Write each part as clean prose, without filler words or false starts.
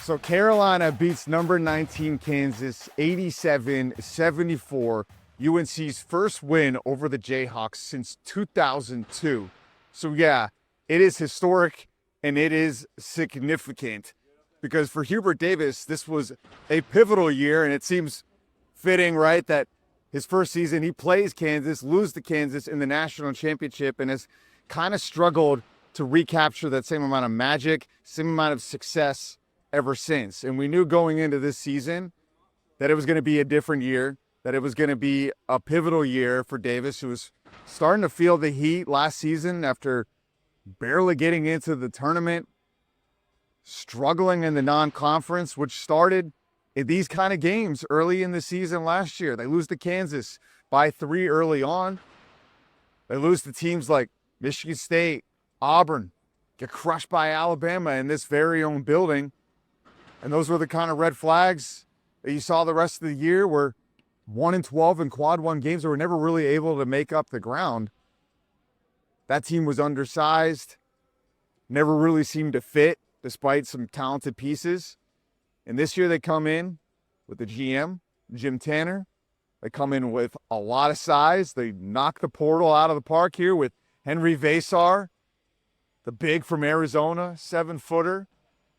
So Carolina beats number 19 Kansas 87-74, UNC's first win over the Jayhawks since 2002. So yeah, it is historic and it is significant because for Hubert Davis, this was a pivotal year, and it seems fitting, right, that his first season he plays Kansas, loses to Kansas in the national championship, and has kind of struggled to recapture that same amount of magic, same amount of success ever since. And we knew going into this season that it was going to be a different year, that it was going to be a pivotal year for Davis, who was starting to feel the heat last season after barely getting into the tournament, struggling in the non-conference, which started in these kind of games early in the season last year. They lose to Kansas by 3 early on. They lose to teams like Michigan State, Auburn, get crushed by Alabama in this very own building. And those were the kind of red flags that you saw the rest of the year, where 1-12 in quad one games that were never really able to make up the ground. That team was undersized, never really seemed to fit despite some talented pieces. And this year they come in with the GM, Jim Tanner. They come in with a lot of size. They knock the portal out of the park here with Henry Vasar, the big from Arizona, 7-footer.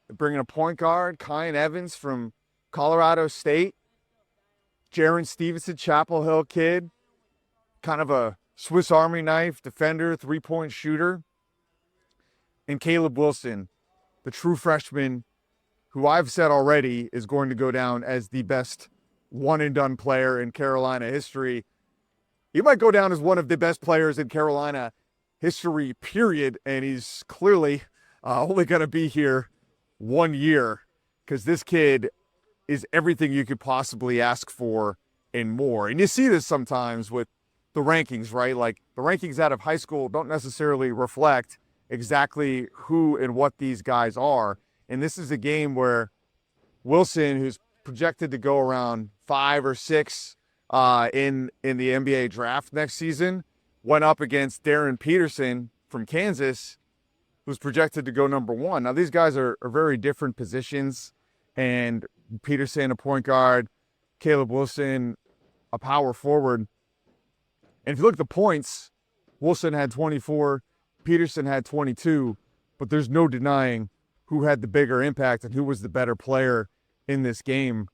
They're bringing a point guard, Kyan Evans from Colorado State. Jaron Stevenson, Chapel Hill kid, kind of a Swiss Army knife defender, three-point shooter. And Caleb Wilson, the true freshman, who I've said already is going to go down as the best one-and-done player in Carolina history. He might go down as one of the best players in Carolina history, period. And he's clearly only going to be here 1 year, because this kid is everything you could possibly ask for and more. And you see this sometimes with the rankings, right? Like, the rankings out of high school don't necessarily reflect exactly who and what these guys are. And this is a game where Wilson, who's projected to go around 5 or 6 in the NBA draft next season, went up against Darren Peterson from Kansas, who's projected to go number 1. Now, these guys are very different positions, and Peterson, a point guard, Caleb Wilson, a power forward. And if you look at the points, Wilson had 24, Peterson had 22, but there's no denying who had the bigger impact and who was the better player in this game.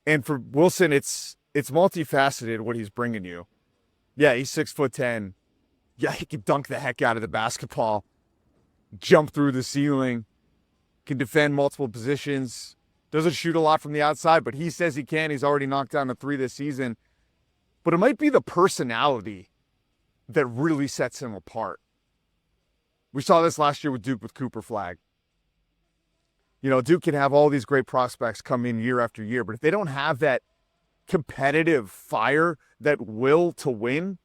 And for Wilson, it's multifaceted what he's bringing you. Yeah, he's 6'10". Yeah, he can dunk the heck out of the basketball, jump through the ceiling, can defend multiple positions, doesn't shoot a lot from the outside, but he says he can. He's already knocked down a 3 this season. But it might be the personality that really sets him apart. We saw this last year with Duke with Cooper Flagg. You know, Duke can have all these great prospects come in year after year, but if they don't have that competitive fire, that will to win,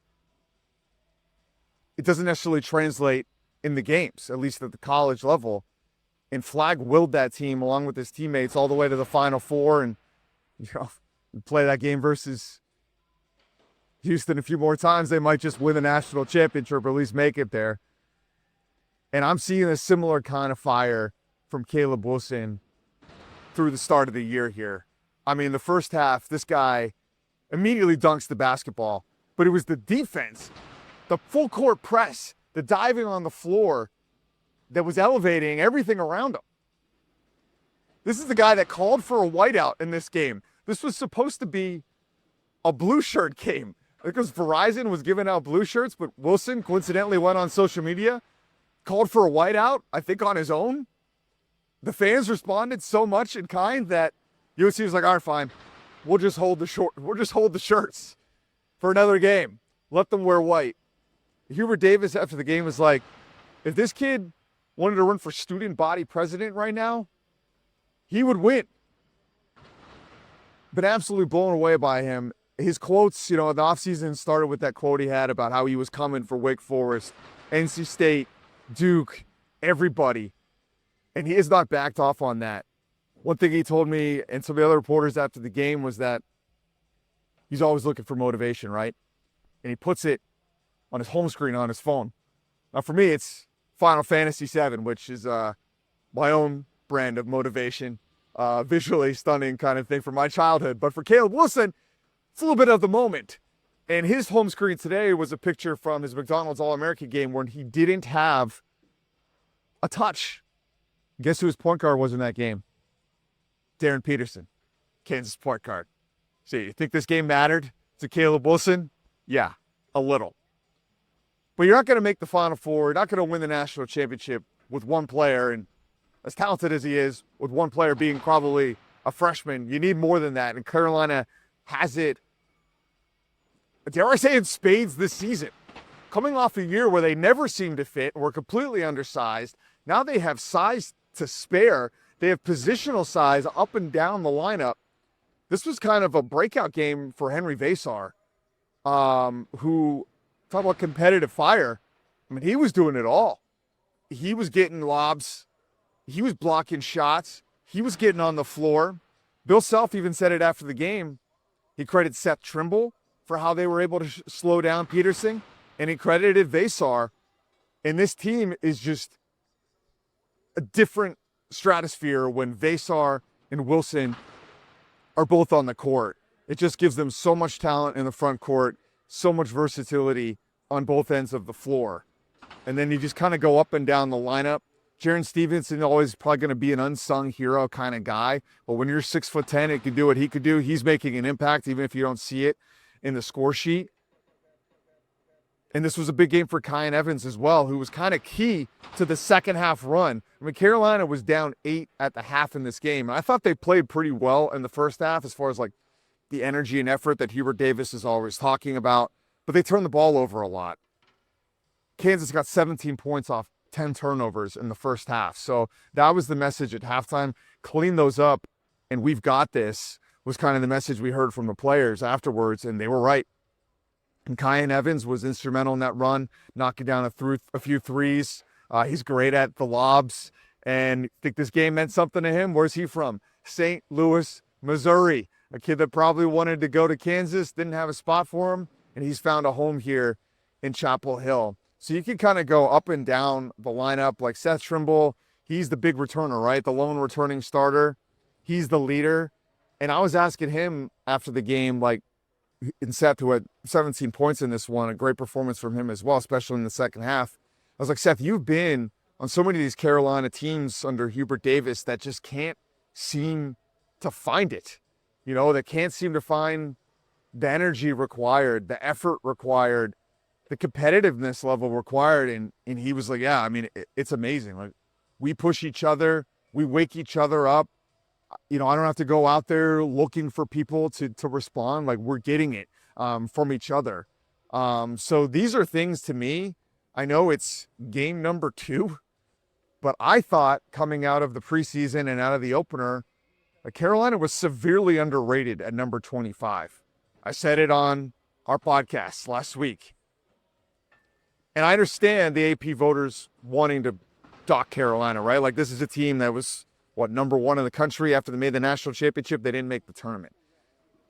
it doesn't necessarily translate in the games, at least at the college level. And Flagg willed that team along with his teammates all the way to the Final Four, and play that game versus Houston a few more times, they might just win the national championship or at least make it there. And I'm seeing a similar kind of fire from Caleb Wilson through the start of the year here. I mean, the first half, this guy immediately dunks the basketball, but it was the defense, the full court press, the diving on the floor that was elevating everything around him. This is the guy that called for a whiteout in this game. This was supposed to be a blue shirt game because Verizon was giving out blue shirts, but Wilson coincidentally went on social media, called for a whiteout, I think on his own. The fans responded so much in kind that UNC was like, all right, fine. We'll just hold the shirts for another game. Let them wear white. Hubert Davis after the game was like, if this kid wanted to run for student body president right now, he would win. Been absolutely blown away by him. His quotes, in the offseason started with that quote he had about how he was coming for Wake Forest, NC State, Duke, everybody. And he has not backed off on that. One thing he told me and some of the other reporters after the game was that he's always looking for motivation, right? And he puts it on his home screen on his phone. Now, for me, it's Final Fantasy VII, which is my own brand of motivation. Visually stunning kind of thing from my childhood. But for Caleb Wilson, it's a little bit of the moment. And his home screen today was a picture from his McDonald's All-American game where he didn't have a touch. Guess who his point guard was in that game? Darren Peterson, Kansas point guard. So you think this game mattered to Caleb Wilson? Yeah, a little. But you're not going to make the Final Four. You're not going to win the national championship with one player. And as talented as he is, with one player being probably a freshman, you need more than that. And Carolina has it, dare I say, in spades this season. Coming off a year where they never seemed to fit and were completely undersized, now they have size to spare. They have positional size up and down the lineup. This was kind of a breakout game for Henry Vasar, who, talk about competitive fire. I mean, he was doing it all. He was getting lobs. He was blocking shots. He was getting on the floor. Bill Self even said it after the game. He credited Seth Trimble for how they were able to slow down Peterson, and he credited Vasar. And this team is just a different stratosphere when Vasar and Wilson are both on the court. It just gives them so much talent in the front court, so much versatility on both ends of the floor. And then you just kind of go up and down the lineup. Jaren Stevenson always probably going to be an unsung hero kind of guy. But when you're 6'10", it could do what he could do. He's making an impact even if you don't see it in the score sheet. And this was a big game for Kyan Evans as well, who was kind of key to the second half run. I mean, Carolina was down 8 at the half in this game. And I thought they played pretty well in the first half as far as like the energy and effort that Hubert Davis is always talking about. But they turned the ball over a lot. Kansas got 17 points off 10 turnovers in the first half. So that was the message at halftime. Clean those up, and we've got this, was kind of the message we heard from the players afterwards, and they were right. And Kyan Evans was instrumental in that run, knocking down a few threes. He's great at the lobs, and I think this game meant something to him. Where's he from? St. Louis, Missouri. A kid that probably wanted to go to Kansas, didn't have a spot for him, and he's found a home here in Chapel Hill. So you can kind of go up and down the lineup. Like Seth Trimble, he's the big returner, right? The lone returning starter. He's the leader. And I was asking him after the game, like, and Seth, who had 17 points in this one, a great performance from him as well, especially in the second half. I was like, Seth, you've been on so many of these Carolina teams under Hubert Davis that just can't seem to find it. You know, that can't seem to find the energy required, the effort required, the competitiveness level required. And he was like, yeah, I mean, it's amazing. Like, we push each other. We wake each other up. You know, I don't have to go out there looking for people to respond. Like, we're getting it from each other. So these are things to me. I know it's game number 2, but I thought coming out of the preseason and out of the opener, Carolina was severely underrated at number 25. I said it on our podcast last week. And I understand the AP voters wanting to dock Carolina, right? Like, this is a team that was, number 1 in the country after they made the national championship. They didn't make the tournament.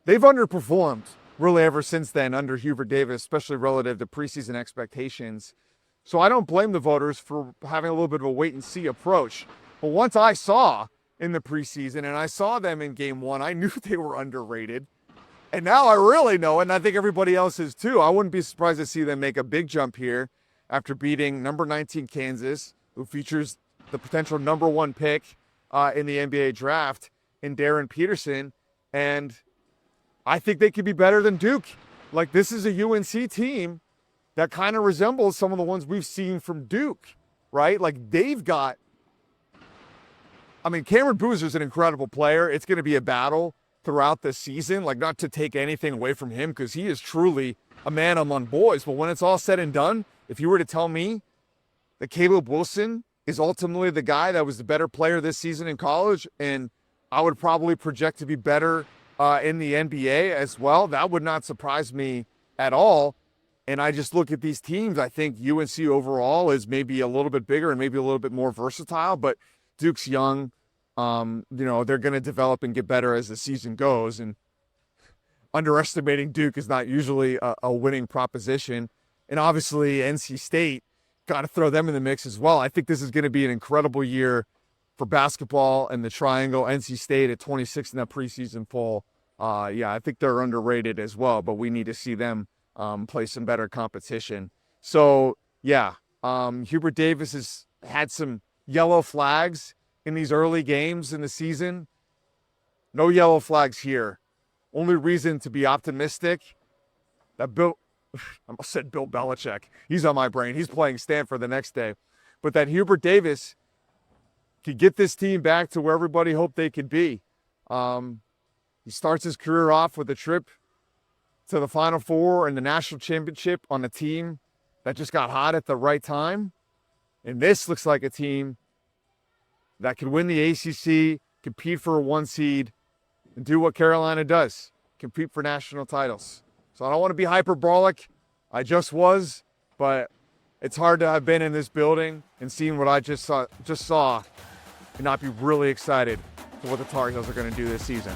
They've underperformed really ever since then under Hubert Davis, especially relative to preseason expectations. So I don't blame the voters for having a little bit of a wait-and-see approach. But once I saw in the preseason and I saw them in game 1, I knew they were underrated. And now I really know, and I think everybody else is too. I wouldn't be surprised to see them make a big jump here after beating number 19 Kansas, who features the potential number 1 pick in the NBA draft in Darren Peterson. And I think they could be better than Duke. Like, this is a UNC team that kind of resembles some of the ones we've seen from Duke, right? Like, they've got, I mean, Cameron Boozer's an incredible player. It's going to be a battle throughout the season, like, not to take anything away from him because he is truly a man among boys. But when it's all said and done, if you were to tell me that Caleb Wilson is ultimately the guy that was the better player this season in college, and I would probably project to be better in the NBA as well, that would not surprise me at all. And I just look at these teams, I think UNC overall is maybe a little bit bigger and maybe a little bit more versatile, but Duke's young. You know, they're going to develop and get better as the season goes. And underestimating Duke is not usually a winning proposition. And obviously NC State, got to throw them in the mix as well. I think this is going to be an incredible year for basketball and the Triangle. NC State at 26 in that preseason poll. I think they're underrated as well, but we need to see them play some better competition. So, Hubert Davis has had some yellow flags in these early games in the season. No yellow flags here. Only reason to be optimistic that I almost said Bill Belichick. He's on my brain. He's playing Stanford the next day. But that Hubert Davis could get this team back to where everybody hoped they could be. He starts his career off with a trip to the Final Four and the national championship on a team that just got hot at the right time. And this looks like a team that could win the ACC, compete for a 1 seed, and do what Carolina does, compete for national titles. So I don't want to be hyperbolic. I just was, but it's hard to have been in this building and seen what I just saw and not be really excited for what the Tar Heels are going to do this season.